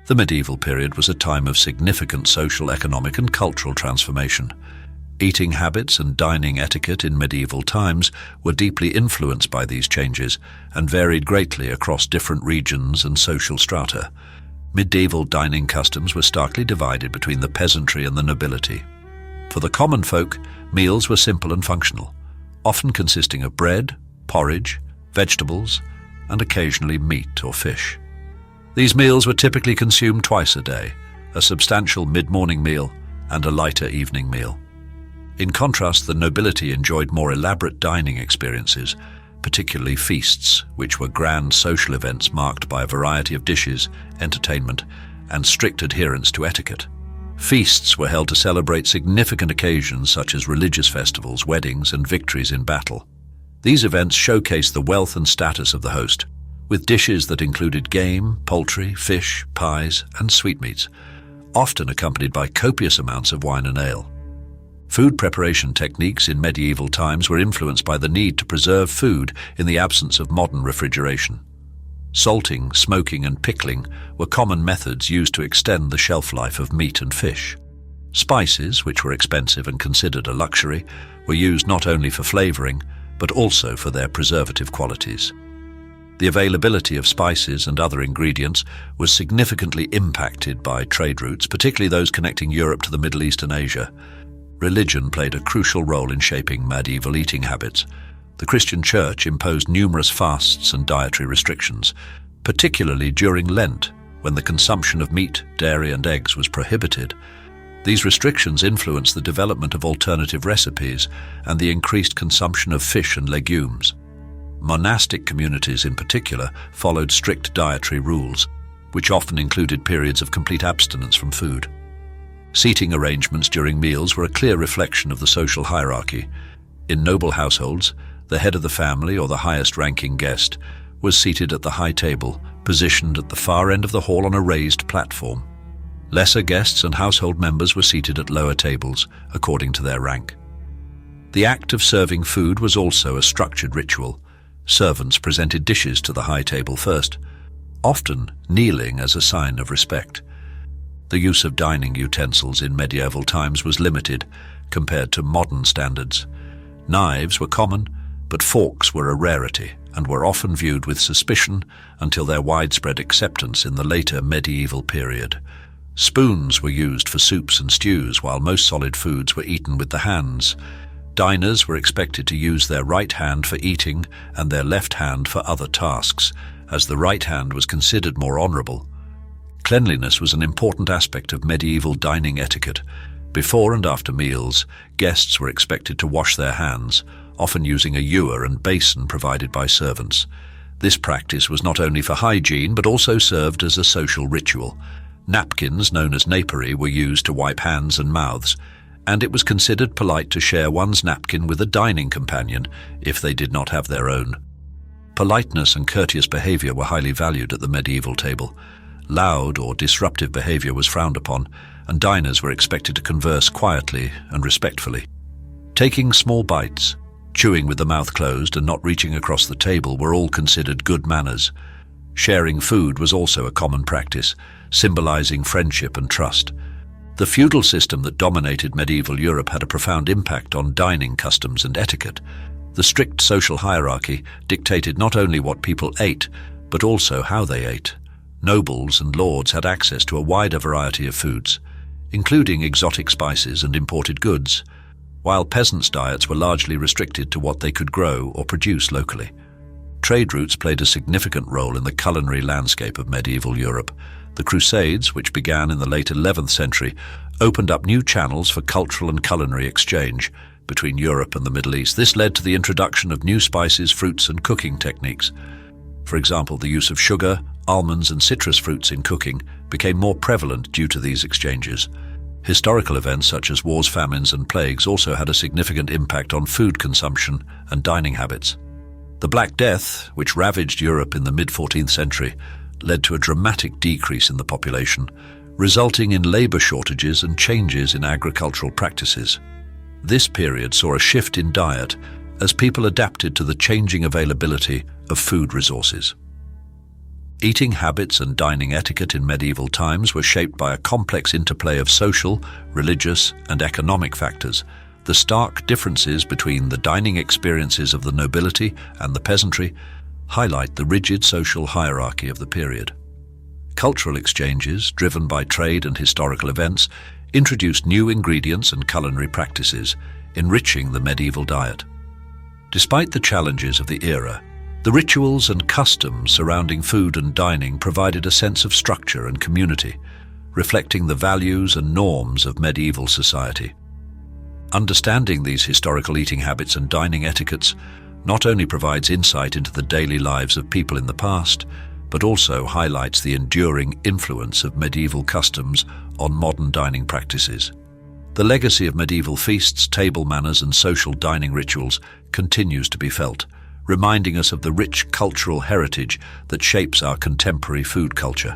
The medieval period was a time of significant social, economic, and cultural transformation. Eating habits and dining etiquette in medieval times were deeply influenced by these changes and varied greatly across different regions and social strata. Medieval dining customs were starkly divided between the peasantry and the nobility. For the common folk, meals were simple and functional, often consisting of bread, porridge, vegetables, and occasionally meat or fish. These meals were typically consumed twice a day, a substantial mid-morning meal and a lighter evening meal. In contrast, the nobility enjoyed more elaborate dining experiences, particularly feasts, which were grand social events marked by a variety of dishes, entertainment, and strict adherence to etiquette. Feasts were held to celebrate significant occasions such as religious festivals, weddings, and victories in battle. These events showcased the wealth and status of the host, with dishes that included game, poultry, fish, pies, and sweetmeats, often accompanied by copious amounts of wine and ale. Food preparation techniques in medieval times were influenced by the need to preserve food in the absence of modern refrigeration. Salting, smoking, and pickling were common methods used to extend the shelf life of meat and fish. Spices, which were expensive and considered a luxury, were used not only for flavoring, but also for their preservative qualities. The availability of spices and other ingredients was significantly impacted by trade routes, particularly those connecting Europe to the Middle East and Asia. Religion played a crucial role in shaping medieval eating habits. The Christian Church imposed numerous fasts and dietary restrictions, particularly during Lent, when the consumption of meat, dairy, and eggs was prohibited. These restrictions influenced the development of alternative recipes and the increased consumption of fish and legumes. Monastic communities in particular followed strict dietary rules, which often included periods of complete abstinence from food. Seating arrangements during meals were a clear reflection of the social hierarchy. In noble households, the head of the family or the highest-ranking guest was seated at the high table, positioned at the far end of the hall on a raised platform. Lesser guests and household members were seated at lower tables, according to their rank. The act of serving food was also a structured ritual. Servants presented dishes to the high table first, often kneeling as a sign of respect. The use of dining utensils in medieval times was limited compared to modern standards. Knives were common, but forks were a rarity and were often viewed with suspicion until their widespread acceptance in the later medieval period. Spoons were used for soups and stews, while most solid foods were eaten with the hands. Diners were expected to use their right hand for eating and their left hand for other tasks, as the right hand was considered more honorable. Cleanliness was an important aspect of medieval dining etiquette. Before and after meals, guests were expected to wash their hands, often using a ewer and basin provided by servants. This practice was not only for hygiene, but also served as a social ritual. Napkins, known as napery, were used to wipe hands and mouths, and it was considered polite to share one's napkin with a dining companion if they did not have their own. Politeness and courteous behavior were highly valued at the medieval table. Loud or disruptive behavior was frowned upon, and diners were expected to converse quietly and respectfully. Taking small bites, chewing with the mouth closed, and not reaching across the table were all considered good manners. Sharing food was also a common practice, symbolizing friendship and trust. The feudal system that dominated medieval Europe had a profound impact on dining customs and etiquette. The strict social hierarchy dictated not only what people ate, but also how they ate. Nobles and lords had access to a wider variety of foods, including exotic spices and imported goods, while peasants' diets were largely restricted to what they could grow or produce locally. Trade routes played a significant role in the culinary landscape of medieval Europe. The Crusades, which began in the late 11th century, opened up new channels for cultural and culinary exchange between Europe and the Middle East. This led to the introduction of new spices, fruits, and cooking techniques. For example, the use of sugar, almonds, and citrus fruits in cooking became more prevalent due to these exchanges. Historical events such as wars, famines, and plagues also had a significant impact on food consumption and dining habits. The Black Death, which ravaged Europe in the mid-14th century, led to a dramatic decrease in the population, resulting in labor shortages and changes in agricultural practices. This period saw a shift in diet as people adapted to the changing availability of food resources. Eating habits and dining etiquette in medieval times were shaped by a complex interplay of social, religious, and economic factors. The stark differences between the dining experiences of the nobility and the peasantry highlight the rigid social hierarchy of the period. Cultural exchanges, driven by trade and historical events, introduced new ingredients and culinary practices, enriching the medieval diet. Despite the challenges of the era, the rituals and customs surrounding food and dining provided a sense of structure and community, reflecting the values and norms of medieval society. Understanding these historical eating habits and dining etiquettes not only provides insight into the daily lives of people in the past, but also highlights the enduring influence of medieval customs on modern dining practices. The legacy of medieval feasts, table manners, and social dining rituals continues to be felt, reminding us of the rich cultural heritage that shapes our contemporary food culture.